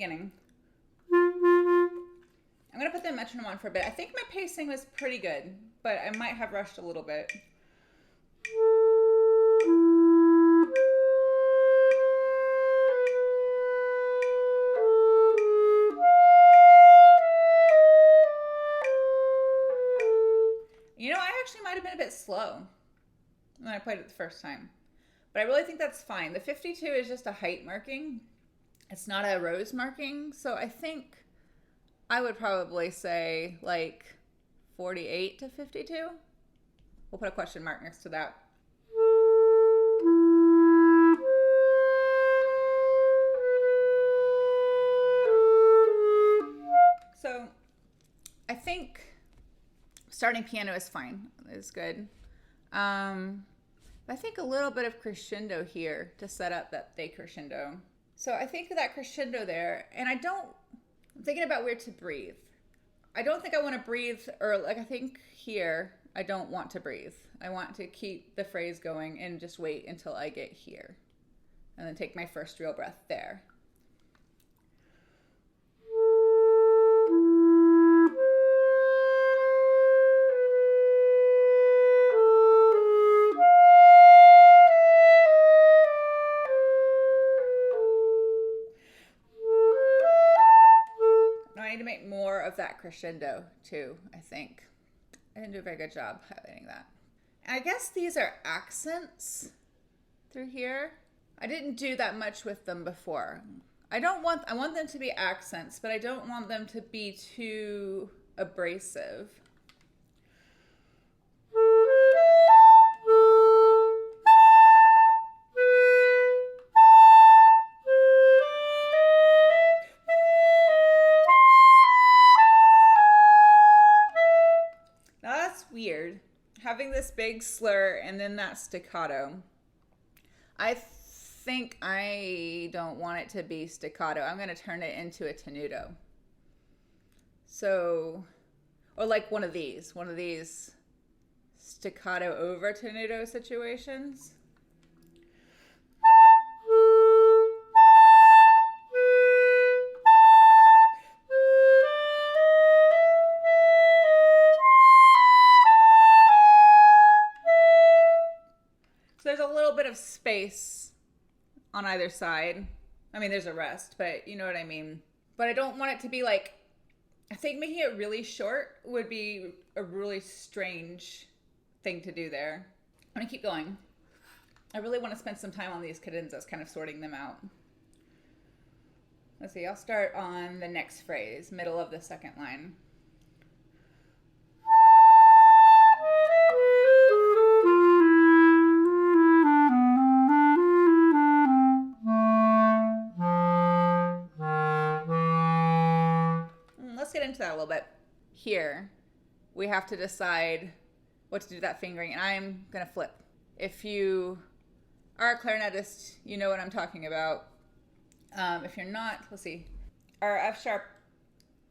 beginning. I'm going to put the metronome on for a bit. I think my pacing was pretty good, but I might have rushed a little bit. You know, I actually might have been a bit slow when I played it the first time. But I really think that's fine. The 52 is just a height marking. It's not a rose marking. So I think I would probably say like 48 to 52. We'll put a question mark next to that. So I think starting piano is fine. It's good. I think a little bit of crescendo here to set up that decrescendo. So I think that crescendo there, and I'm thinking about where to breathe. I don't think I want to breathe, or like I think here, I don't want to breathe. I want to keep the phrase going and just wait until I get here. And then take my first real breath there. I need to make more of that crescendo too, I think. I didn't do a very good job highlighting that. And I guess these are accents through here. I didn't do that much with them before. I want them to be accents, but I don't want them to be too abrasive. Weird having this big slur and then that staccato. I think I don't want it to be staccato. I'm going to turn it into a tenuto. So, or like one of these staccato over tenuto situations. Of space on either side. I mean, there's a rest, but you know what I mean. But I don't want it to be like, I think making it really short would be a really strange thing to do there. I'm gonna keep going. I really want to spend some time on these cadenzas, kind of sorting them out. Let's see, I'll start on the next phrase, middle of the second line. Into that a little bit. Here, we have to decide what to do with that fingering, and I'm going to flip. If you are a clarinetist, you know what I'm talking about. If you're not, let's see. Our F sharp,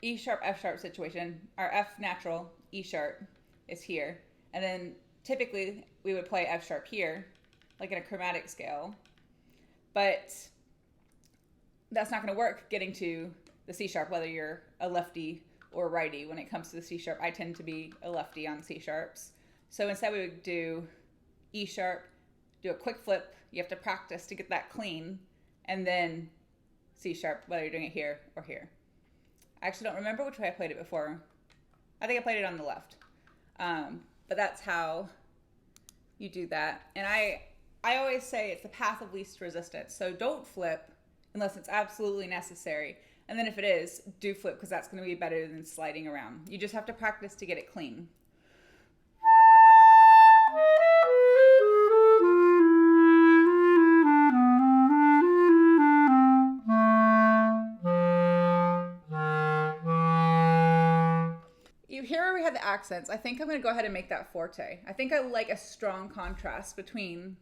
E sharp, F sharp situation, our F natural, E sharp is here. And then typically we would play F sharp here, like in a chromatic scale. But that's not going to work getting to the C sharp, whether you're a lefty or righty. When it comes to the C sharp, I tend to be a lefty on C sharps. So instead we would do E sharp, do a quick flip. You have to practice to get that clean, and then C sharp, whether you're doing it here or here. I actually don't remember which way I played it before. I think I played it on the left. But that's how you do that. And I always say it's the path of least resistance. So don't flip unless it's absolutely necessary. And then if it is, do flip, because that's going to be better than sliding around. You just have to practice to get it clean. Here where we have the accents, I think I'm going to go ahead and make that forte. I think I like a strong contrast between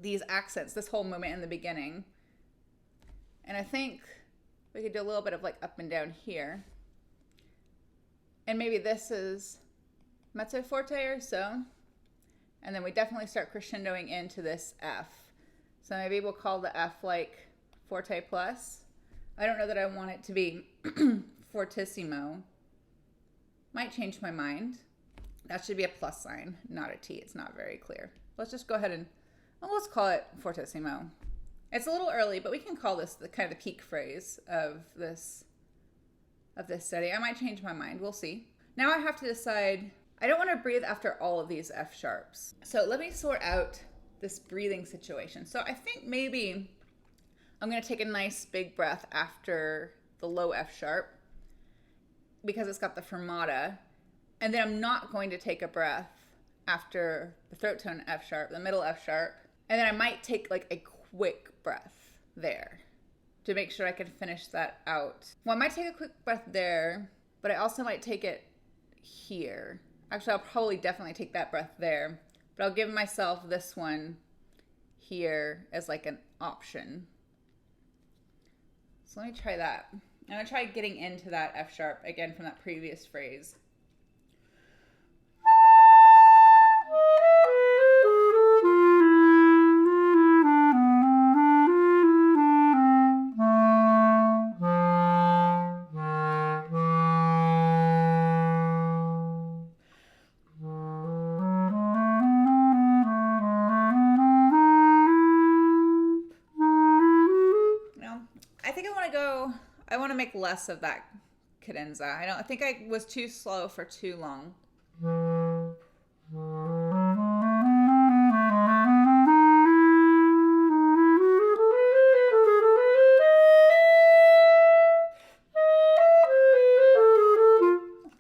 these accents, this whole moment in the beginning. And I think we could do a little bit of like up and down here. And maybe this is mezzo forte or so. And then we definitely start crescendoing into this F. So maybe we'll call the F like forte plus. I don't know that I want it to be fortissimo. Might change my mind. That should be a plus sign, not a T. It's not very clear. Let's just go ahead and, well, let's call it fortissimo. It's a little early, but we can call this the kind of the peak phrase of this study. I might change my mind. We'll see. Now I have to decide, I don't want to breathe after all of these F sharps. So let me sort out this breathing situation. So I think maybe I'm going to take a nice big breath after the low F sharp because it's got the fermata. And then I'm not going to take a breath after the throat tone F sharp, the middle F sharp. And then I might take like a quick breath there to make sure I can finish that out. Well, I might take a quick breath there, but I also might take it here. Actually, I'll probably definitely take that breath there, but I'll give myself this one here as like an option. So let me try that. I'm gonna try getting into that F sharp again from that previous phrase. I want to make less of that cadenza. I think I was too slow for too long.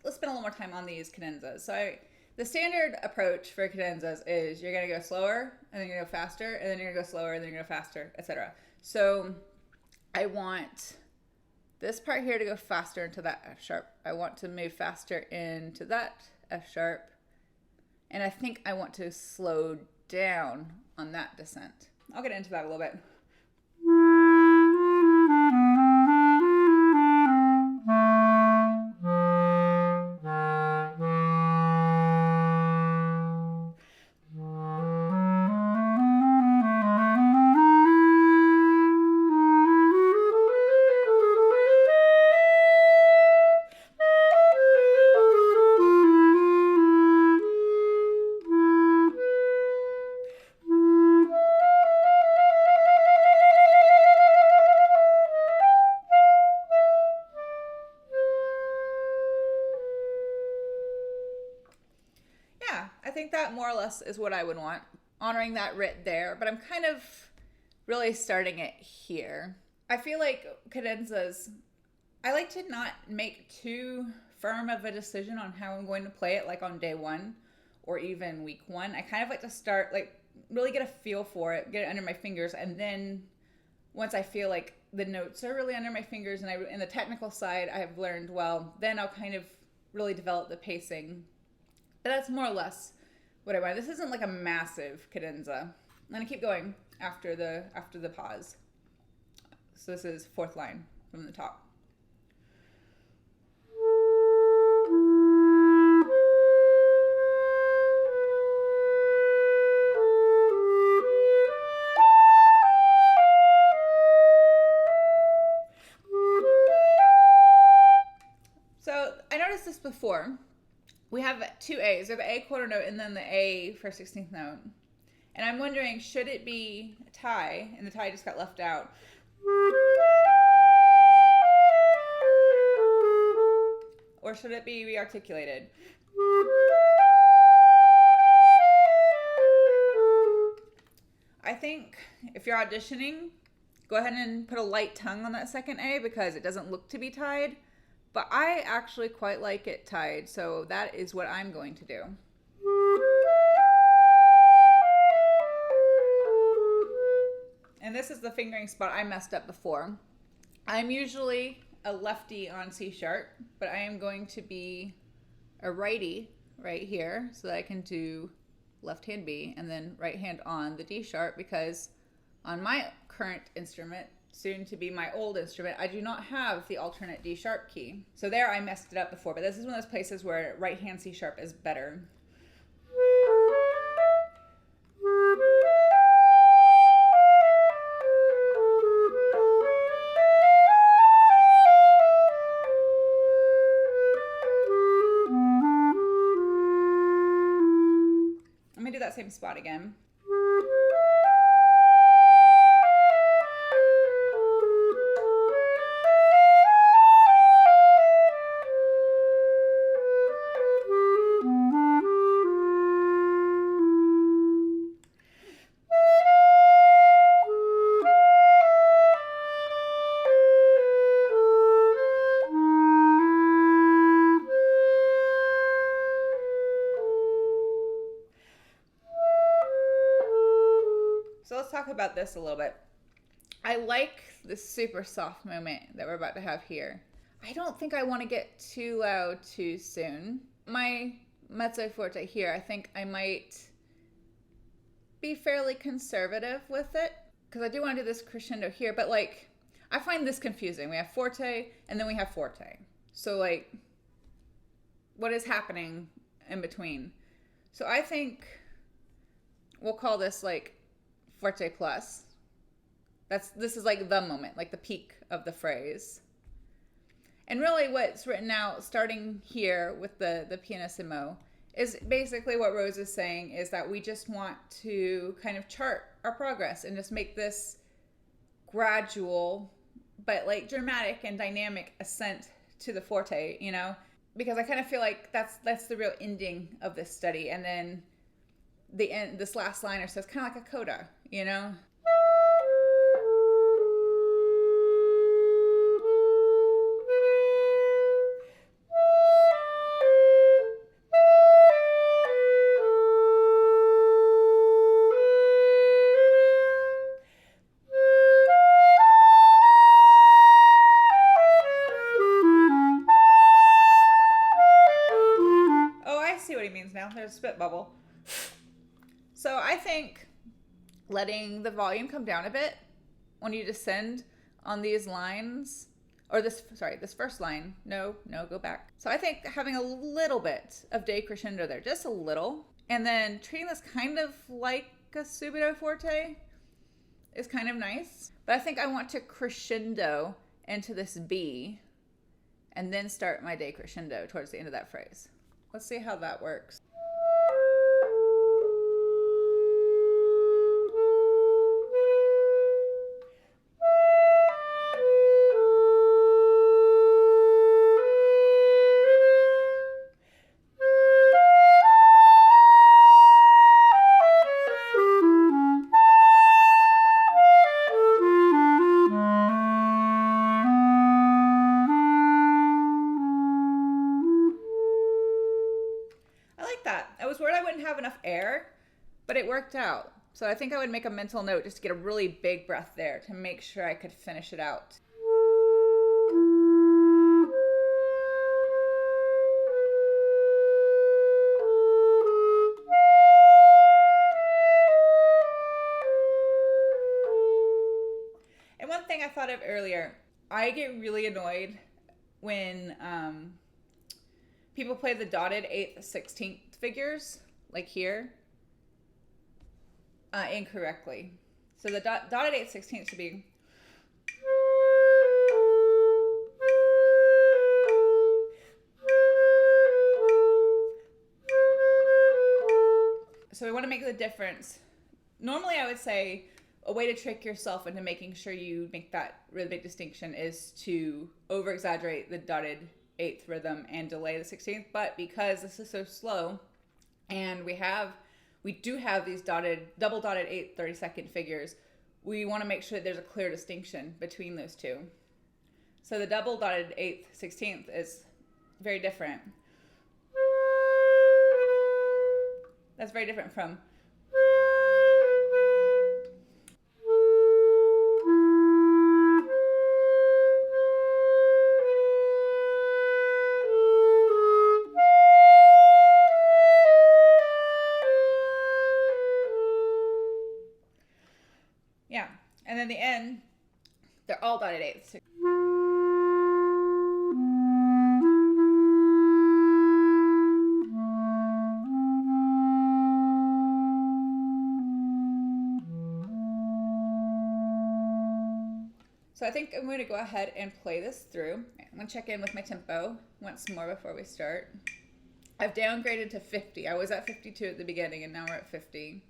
Let's spend a little more time on these cadenzas. So the standard approach for cadenzas is you're going to go slower, and then you're going to go faster, and then you're going to go slower, and then you're going to go faster, etc. So I want this part here to go faster into that F sharp. I want to move faster into that F sharp. And I think I want to slow down on that descent. I'll get into that a little bit. I think that more or less is what I would want, honoring that writ there, but I'm kind of really starting it here. I feel like cadenzas, I like to not make too firm of a decision on how I'm going to play it, like on day one or even week one. I kind of like to start, like, really get a feel for it, get it under my fingers, and then once I feel like the notes are really under my fingers and in the technical side I have learned well, then I'll kind of really develop the pacing. But that's more or less what I want. This isn't like a massive cadenza. I'm gonna keep going after the pause. So this is fourth line from the top. So I noticed this before. We have two A's. We have the A quarter note and then the A for 16th note. And I'm wondering, should it be a tie? And the tie just got left out. Or should it be rearticulated? I think if you're auditioning, go ahead and put a light tongue on that second A because it doesn't look to be tied. But I actually quite like it tied, so that is what I'm going to do. And this is the fingering spot I messed up before. I'm usually a lefty on C sharp, but I am going to be a righty right here so that I can do left hand B and then right hand on the D sharp, because on my current instrument, soon to be my old instrument, I do not have the alternate D sharp key. So there I messed it up before, but this is one of those places where right hand C sharp is better. that same spot again. So let's talk about this a little bit. I like this super soft moment that we're about to have here. I don't think I want to get too loud too soon. My mezzo forte here, I think I might be fairly conservative with it because I do want to do this crescendo here, but like I find this confusing. We have forte and then we have forte. So like what is happening in between? So I think we'll call this like forte plus. This is like the moment, like the peak of the phrase. And really what's written out starting here with the pianissimo is basically what Rose is saying is that we just want to kind of chart our progress and just make this gradual but like dramatic and dynamic ascent to the forte, you know? Because I kind of feel like that's the real ending of this study. And then the end, this last liner says kind of like a coda, you know? Oh, I see what he means now. There's a spit bubble. So I think letting the volume come down a bit when you descend on these lines, or this first line, no, go back. So I think having a little bit of decrescendo there, just a little, and then treating this kind of like a subito forte is kind of nice. But I think I want to crescendo into this B and then start my decrescendo towards the end of that phrase. Let's see how that works. I was worried I wouldn't have enough air, but it worked out. So I think I would make a mental note just to get a really big breath there to make sure I could finish it out. And one thing I thought of earlier, I get really annoyed when people play the dotted 8th, 16th figures, like here, incorrectly. So the dotted 8th, 16th should be... So we want to make the difference. Normally I would say a way to trick yourself into making sure you make that really big distinction is to over-exaggerate the dotted 8th rhythm and delay the 16th, but because this is so slow and we do have these double dotted 8th 32nd figures, we want to make sure that there's a clear distinction between those two. So the double dotted 8th 16th is very different. That's very different from and then the end, they're all dotted 8ths. So I think I'm going to go ahead and play this through. I'm going to check in with my tempo once more before we start. I've downgraded to 50. I was at 52 at the beginning, and now we're at 50.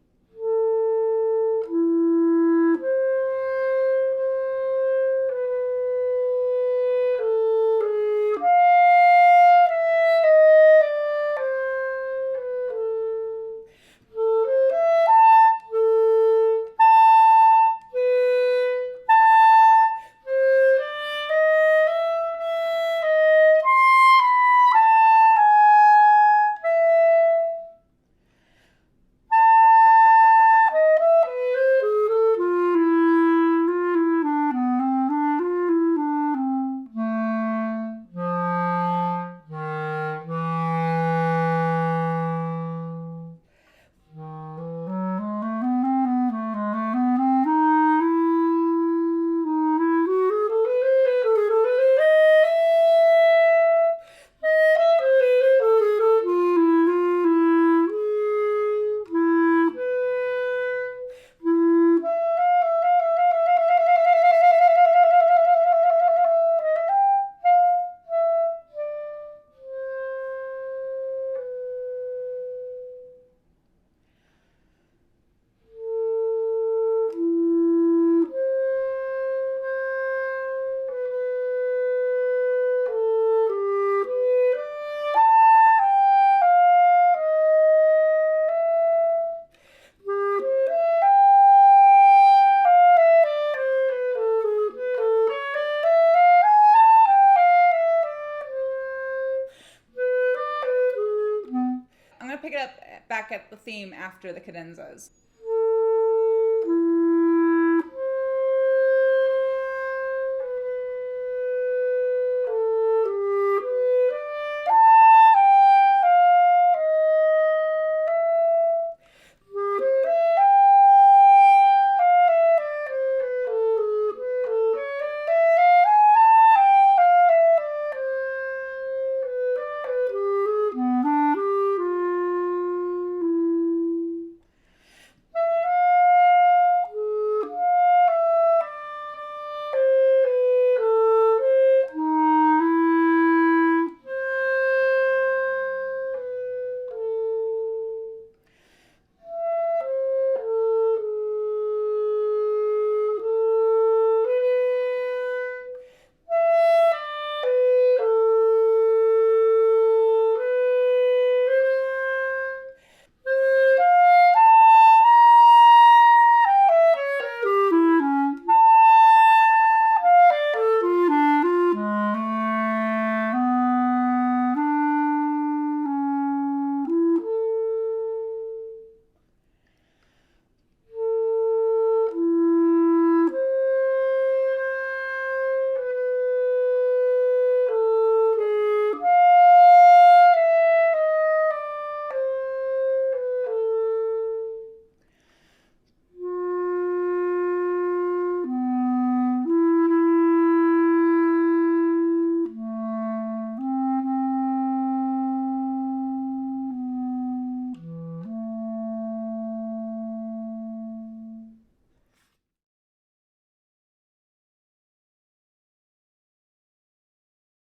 I'm going to pick it up back at the theme after the cadenzas.